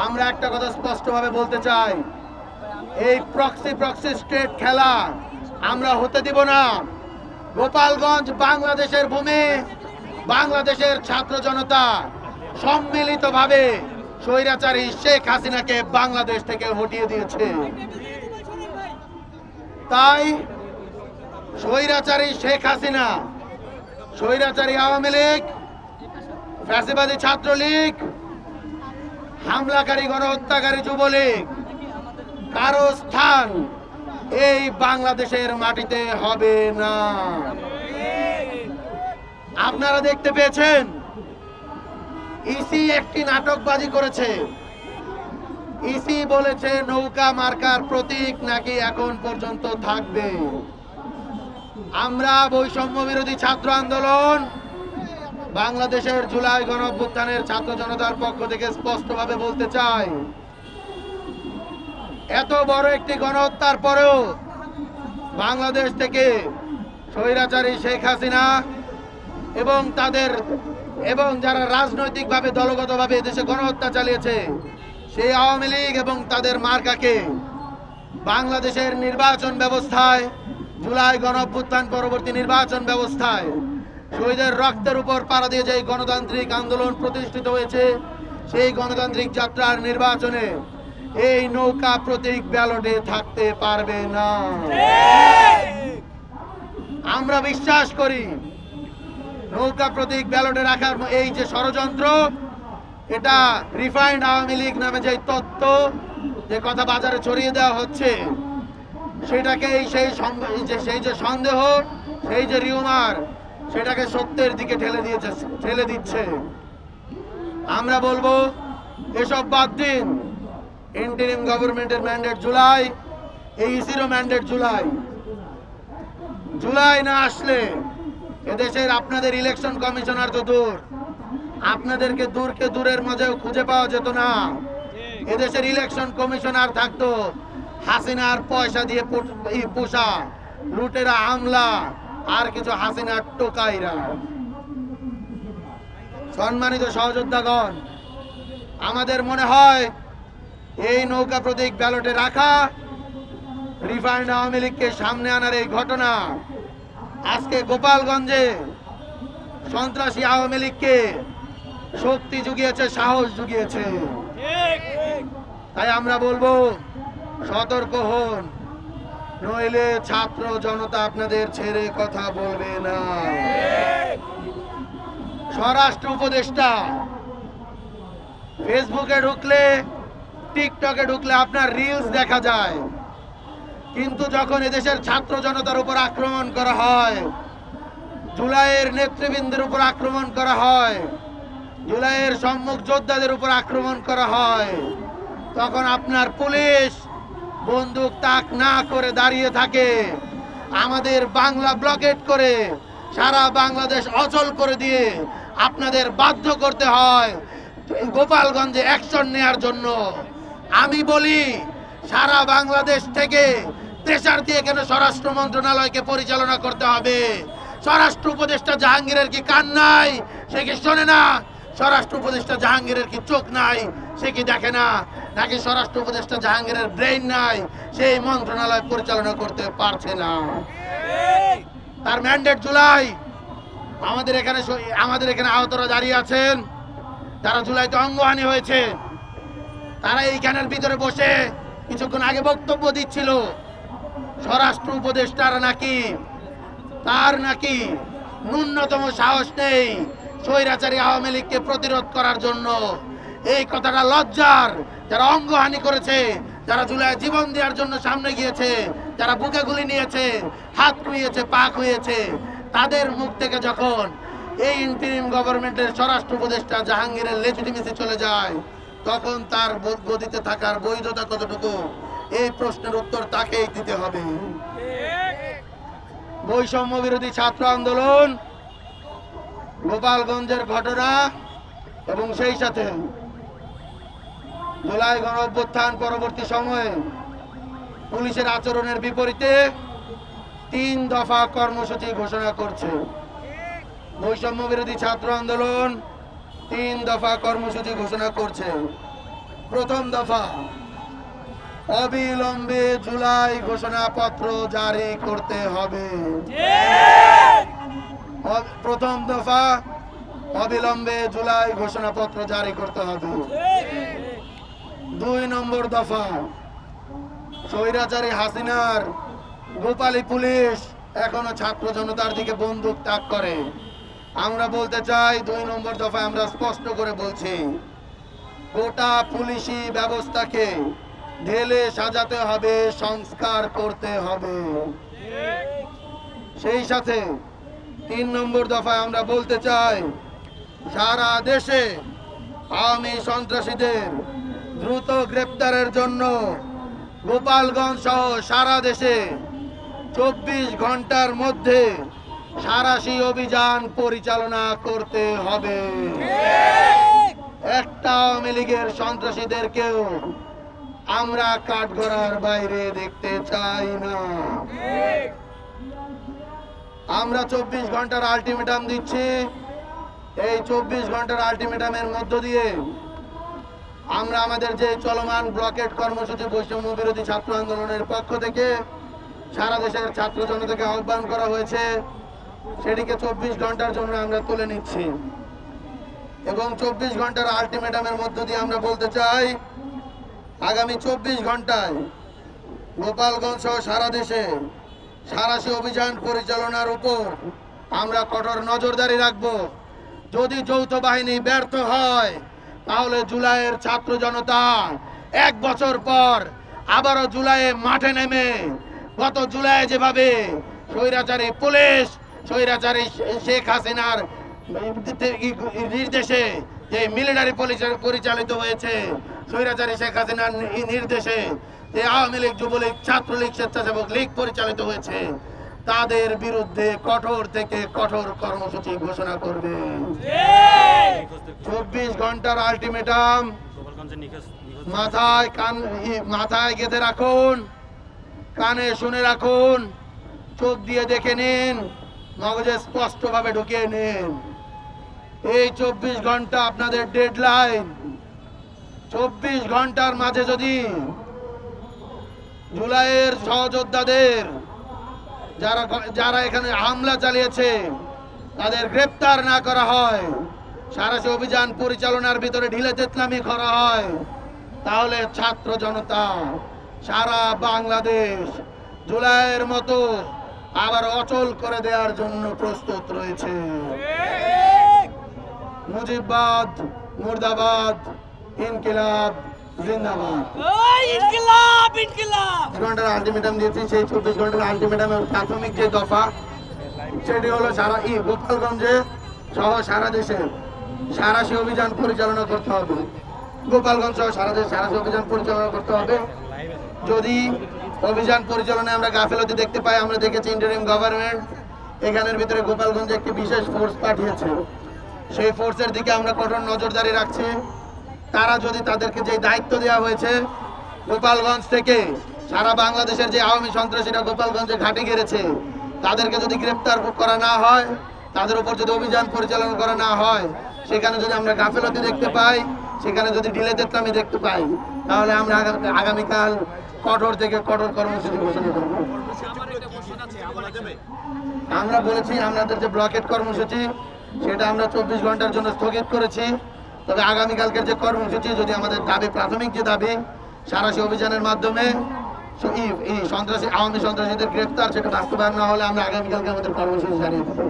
আমরা একটা কথা স্পষ্টভাবে বলতে চাই, এই প্রক্সি স্টেট খেলা আমরা হতে দিব না। গোপালগঞ্জ বাংলাদেশের ভূমি, বাংলাদেশের ছাত্র জনতা সম্মিলিতভাবে স্বৈরাচারী শেখ হাসিনাকে বাংলাদেশ থেকে হটিয়ে দিয়েছে। তাই স্বৈরাচারী শেখ হাসিনা, স্বৈরাচারী আওয়ামী লীগ, ফ্যাসিবাদী ছাত্রলীগ, হামলাকারী গণহত্যাকারী যুবলীগ কারো স্থান এই বাংলাদেশের মাটিতে হবে না। আপনারা দেখতে পেয়েছেন ইসি একটি নাটকবাজি করেছে। ইসি বলেছে নৌকা মার্কার প্রতীক নাকি এখন পর্যন্ত থাকবে। আমরা বৈষম্য বিরোধী ছাত্র আন্দোলন বাংলাদেশের জুলাই গণঅভ্যুত্থানের ছাত্র জনতার পক্ষ থেকে স্পষ্টভাবে বলতে চাই, এত বড় একটি গণহত্যার পরেও বাংলাদেশ থেকে স্বৈরাচারী শেখ হাসিনা এবং যারা রাজনৈতিকভাবে দলগতভাবে দেশে গণহত্যা চালিয়েছে সেই আওয়ামী লীগ এবং তাদের মার্কাকে বাংলাদেশের নির্বাচন ব্যবস্থায়, জুলাই গণঅভ্যুত্থান পরবর্তী নির্বাচন ব্যবস্থায় শহীদের রক্তের উপর পাড়া দিয়ে যে গণতান্ত্রিক আন্দোলন প্রতিষ্ঠিত হয়েছে, সেই গণতান্ত্রিক যাত্রার নির্বাচনে এই নৌকা প্রতীক ব্যালটে থাকতে পারবে না। আমরা বিশ্বাস করি নৌকা প্রতীক ব্যালটে রাখার এই যে ষড়যন্ত্র, এটা রিফাইন্ড আওয়ামী লীগ নামে যে তত্ত্ব, যে কথা বাজারে ছড়িয়ে দেওয়া হচ্ছে, সেটাকে সেই যে সন্দেহ, সেই যে রিউমার, সেটাকে সত্যের দিকে ঠেলে দিচ্ছে। আমরা বলবো এসব বাদ দিন। ইন্টারিম গভর্নমেন্টের ম্যান্ডেট জুলাই, এই ইসিরও ম্যান্ডেট জুলাই। জুলাই না আসলে এদেশের আপনাদের ইলেকশন কমিশনার তো দূর, আপনাদেরকে দূরের মাঝেও খুঁজে পাওয়া যেত না। এদেশের ইলেকশন কমিশনার থাকতো হাসিনার পয়সা দিয়ে পোষা লুটেরা আমলা আর কিছু হাসিনার টোকাইরা। সম্মানিত সহযোদ্ধাগণ, আমাদের মনে হয় এই নৌকা প্রতীক ব্যালটে রাখা, রিফাইন্ড আওয়ামী লীগকে সামনে আনার এই ঘটনা আজকে গোপালগঞ্জে সন্ত্রাসী আওয়ামী লীগকে শক্তি জুগিয়েছে, সাহস জুগিয়েছে। তাই আমরা বলবো সতর্ক হন, নইলে ছাত্র জনতা আপনাদের ছেড়ে কথা বলবে না। স্বরাষ্ট্র উপদেষ্টা ফেসবুকে ঢুকলে, টিকটকে ঢুকলে আপনার রিলস দেখা যায়, কিন্তু যখন এদেশের ছাত্র জনতার উপর আক্রমণ করা হয়, জুলাইয়ের নেতৃবৃন্দের উপর আক্রমণ করা হয়, জুলাইয়ের সম্মুখ যোদ্ধাদের উপর আক্রমণ করা হয়, তখন আপনার পুলিশ বন্দুক তাক না করে দাঁড়িয়ে থাকে। আমাদের বাংলা ব্লকেট করে সারা বাংলাদেশ অচল করে দিয়ে আপনাদের বাধ্য করতে হয় গোপালগঞ্জে অ্যাকশন নেওয়ার জন্য। আমি বলি সারা বাংলাদেশ থেকে প্রেসার দিয়ে কেন স্বরাষ্ট্র মন্ত্রণালয়কে পরিচালনা করতে হবে? স্বরাষ্ট্র উপদেষ্টা জাহাঙ্গীরের কি কান নাই? সে কি শোনে না? স্বরাষ্ট্র উপদেষ্টা জাহাঙ্গীরের কি চোখ নাই? সে কি দেখে না? নাকি স্বরাষ্ট্র উপদেষ্টা জাহাঙ্গীরের ব্রেইন নাই? সেই মন্ত্রণালয় পরিচালনা করতে পারছে না। তার ম্যান্ডেট জুলাই। আমাদের এখানে আহতরা দাঁড়িয়ে আছেন, যারা জুলাইতে অঙ্গহানি হয়েছে, তারা এইখানের ভিতরে বসে কিছুক্ষণ আগে বক্তব্য দিচ্ছিল স্বরাষ্ট্র উপদেষ্টার তার নাকি ন্যূনতম সাহস নেই স্বৈরাচারী আওয়ামী লীগকে প্রতিরোধ করার জন্য। এই কথাটা লজ্জার। যারা অঙ্গহানি করেছে, যারা জুলাই জীবন দেওয়ার জন্য সামনে গিয়েছে, যারা বুকে গুলি নিয়েছে, হাত খুইয়েছে, পা খুইয়েছে, তাদের মুখ থেকে যখন এই ইন্টারিম গভর্নমেন্টের স্বরাষ্ট্র উপদেষ্টা জাহাঙ্গীরের লেজিটিমেসি চলে যায়, তখন তার গদিতে থাকার বৈধতা কতটুকু, এই প্রশ্নের উত্তর তাকেই দিতে হবে। বৈষম্য বিরোধী ছাত্র আন্দোলন, গোপালগঞ্জের ঘটনা এবং সেই সাথে জুলাই গণঅভ্যুত্থান পরবর্তী সময়ে পুলিশের আচরণের বিপরীতে 3 দফা কর্মসূচি ঘোষণা করছে। বৈষম্য বিরোধী ছাত্র আন্দোলন 3 দফা কর্মসূচি ঘোষণা করছে। প্রথম দফা, অবিলম্বে জুলাই ঘোষণাপত্র জারি করতে হবে। প্রথম দফা, অবিলম্বে জুলাই ঘোষণাপত্র জারি করতে হবে। 2 নম্বর দফা, স্বৈরাচারী হাসিনার গোপালী পুলিশ এখনো ছাত্র জনতার দিকে বন্দুক তাক করে। আমরা বলতে চাই 2 নম্বর দফায় আমরা স্পষ্ট করে বলছি, গোটা পুলিশি ব্যবস্থাকে ঢেলে সাজাতে হবে, সংস্কার করতে হবে। সেই সাথে 3 নম্বর দফায় আমরা বলতে চাই, সারা দেশে আওয়ামী সন্ত্রাসীদের দ্রুত গ্রেপ্তারের জন্য গোপালগঞ্জ সহ সারা দেশে 24 ঘন্টার মধ্যে সাঁড়াশি অভিযান পরিচালনা করতে হবে। একটা আওয়ামী লীগের সন্ত্রাসীদেরকেও আমরা কাঠগড়ার বাইরে দেখতে চাই না। আমরা 24 ঘন্টার আলটিমেটাম দিচ্ছি। এই 24 ঘন্টার আলটিমেটামের মধ্য দিয়ে আমরা আমাদের যে চলমান ব্লকেট কর্মসূচি বৈষম্য বিরোধী ছাত্র আন্দোলনের পক্ষ থেকে সারা দেশের ছাত্র জনতাকে আহ্বান করা হয়েছে, সেটিকে 24 ঘন্টার জন্য আমরা তুলে নিচ্ছি। এবং 24 ঘন্টার আলটিমেটামের মধ্য দিয়ে আমরা বলতে চাই, আগামী 24 ঘন্টায় গোপালগঞ্জ সহ সারা দেশে সাঁড়াশি অভিযান পরিচালনার উপর আমরা কঠোর নজরদারি রাখব। যদি যৌথ বাহিনী ব্যর্থ হয়, তাহলে জুলাইয়ের ছাত্র জনতা 1 বছর পর আবারও জুলাইয়ে মাঠে নেমে গত জুলাই যেভাবে স্বৈরাচারী পুলিশ, স্বৈরাচারী শেখ হাসিনার নির্দেশে যে মিলিটারি পুলিশ পরিচালিত হয়েছে, স্বৈরাচারী শেখ হাসিনার নির্দেশে যে আওয়ামী লীগ, যুবলীগ, ছাত্রলীগ, স্বেচ্ছাসেবক লীগ পরিচালিত হয়েছে, তাদের বিরুদ্ধে কঠোর থেকে কঠোর কর্মসূচি ঘোষণা করবে। 24 ঘন্টার আলটিমেটাম মাথায় গেঁথে রাখুন, কানে শুনে রাখুন, চোখ দিয়ে দেখে নিন, মগজে স্পষ্টভাবে ঢুকিয়ে নিন। এই 24 ঘন্টা আপনাদের ডেডলাইন। 24 ঘন্টার মাঝে যদি জুলাইয়ের সহযোদ্ধাদের যারা এখানে হামলা চালিয়েছে তাদের গ্রেপ্তার না করা হয়, সাঁড়াশি অভিযান পরিচালনার ভিতরে ঢিলে তেতলামি করা হয়, তাহলে ছাত্র জনতা সারা বাংলাদেশ জুলাইয়ের মতো আবার অচল করে দেওয়ার জন্য প্রস্তুত রয়েছে। মুজিববাদ মুর্দাবাদ, ইনকিলাব জিন্দাবাদ। ইনকিলাব ইনকিলাব। ঘন্টার আলটিমেটাম দিয়েছি। সেই 24 ঘন্টার আলটিমেটামের প্রাথমিক যে দফা, সেটি হলো গোপালগঞ্জে সহ সারা দেশে সাঁড়াশি অভিযান পরিচালনা করতে হবে। গোপালগঞ্জ সহ সারা দেশে সাঁড়াশি অভিযান পরিচালনা করতে হবে। যদি অভিযান পরিচালনায় আমরা গাফিলতি দেখতে পাই, আমরা দেখেছি ইন্টারিম গভর্নমেন্ট এখানের ভিতরে গোপালগঞ্জে একটি বিশেষ ফোর্স পাঠিয়েছে। সেই ফোর্সের দিকে আমরা কঠোর নজরদারি রাখছি। তারা যদি তাদেরকে যে দায়িত্ব দেওয়া হয়েছে গোপালগঞ্জ থেকে সারা বাংলাদেশের যে আওয়ামী সন্ত্রাসীরা গোপালগঞ্জে ঘাঁটি গেড়েছে, তাদেরকে যদি গ্রেপ্তার করা না হয়, তাদের উপর যদি অভিযান পরিচালনা করা না হয়, সেখানে যদি আমরা গাফিলতি দেখতে পাই, সেখানে যদি ঢিলে তেতলামি দেখতে পাই, তাহলে আমরা আগামীকাল কঠোর থেকে কঠোর কর্মসূচি ঘোষণা করব। আমরা বলেছি আমাদের যে ব্লকেট কর্মসূচি, সেটা আমরা 24 ঘন্টার জন্য স্থগিত করেছি। তবে আগামীকালকের যে কর্মসূচি, যদি আমাদের দাবি, প্রাথমিক যে দাবি সাঁড়াশি অভিযানের মাধ্যমে এই সন্ত্রাসী আওয়ামী সন্ত্রাসীদের গ্রেফতার, সেটা বাস্তবায়ন না হলে আমরা আগামীকালকে আমাদের কর্মসূচি জানিয়ে দেবো।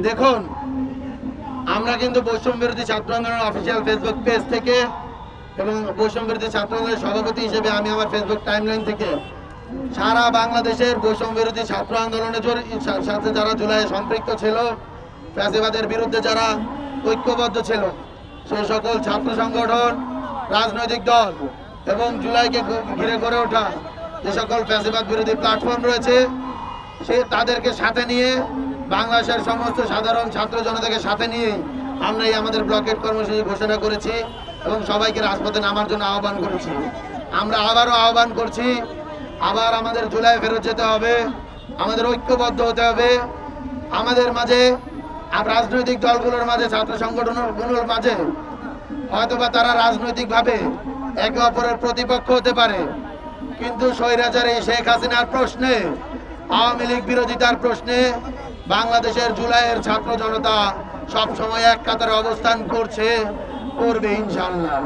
দেখুন, আমরা কিন্তু বৈষম্য বিরোধী ছাত্র আন্দোলনের অফিসিয়াল ফেসবুক পেজ থেকে এবং বৈষম্য বিরোধী ছাত্র আন্দোলনের সভাপতি হিসেবে আমি আমার ফেসবুক টাইমলাইন থেকে সারা বাংলাদেশের বৈষম্য বিরোধী ছাত্র আন্দোলনের সাথে যারা জুলাইয়ে সম্পৃক্ত ছিল, ফ্যাসিবাদের বিরুদ্ধে যারা ঐক্যবদ্ধ ছিল, সেই সকল ছাত্র সংগঠন, রাজনৈতিক দল এবং জুলাইকে ঘিরে গড়ে ওঠা যে সকল ফ্যাসিবাদ বিরোধী প্ল্যাটফর্ম রয়েছে, তাদেরকে সাথে নিয়ে বাংলাদেশের সমস্ত সাধারণ ছাত্র জনতাকে সাথে নিয়ে আমরা এই আমাদের ব্লকেট কর্মসূচি ঘোষণা করেছি এবং সবাইকে রাজপথে নামার জন্য আহ্বান করেছি। আমরা আবারও আহ্বান করছি, আবার আমাদের জুলাই ফেরত যেতে হবে, আমাদের ঐক্যবদ্ধ হতে হবে। আমাদের মাঝে রাজনৈতিক দলগুলোর মাঝে, ছাত্র সংগঠনগুলোর মাঝে হয়তোবা তারা রাজনৈতিকভাবে একে অপরের প্রতিপক্ষ হতে পারে, কিন্তু স্বৈরাচারী শেখ হাসিনার প্রশ্নে, আওয়ামী লীগ বিরোধিতার প্রশ্নে বাংলাদেশের জুলাইয়ের ছাত্র জনতা সবসময় এক কাতারে অবস্থান করছে, করবে ইনশাআল্লাহ।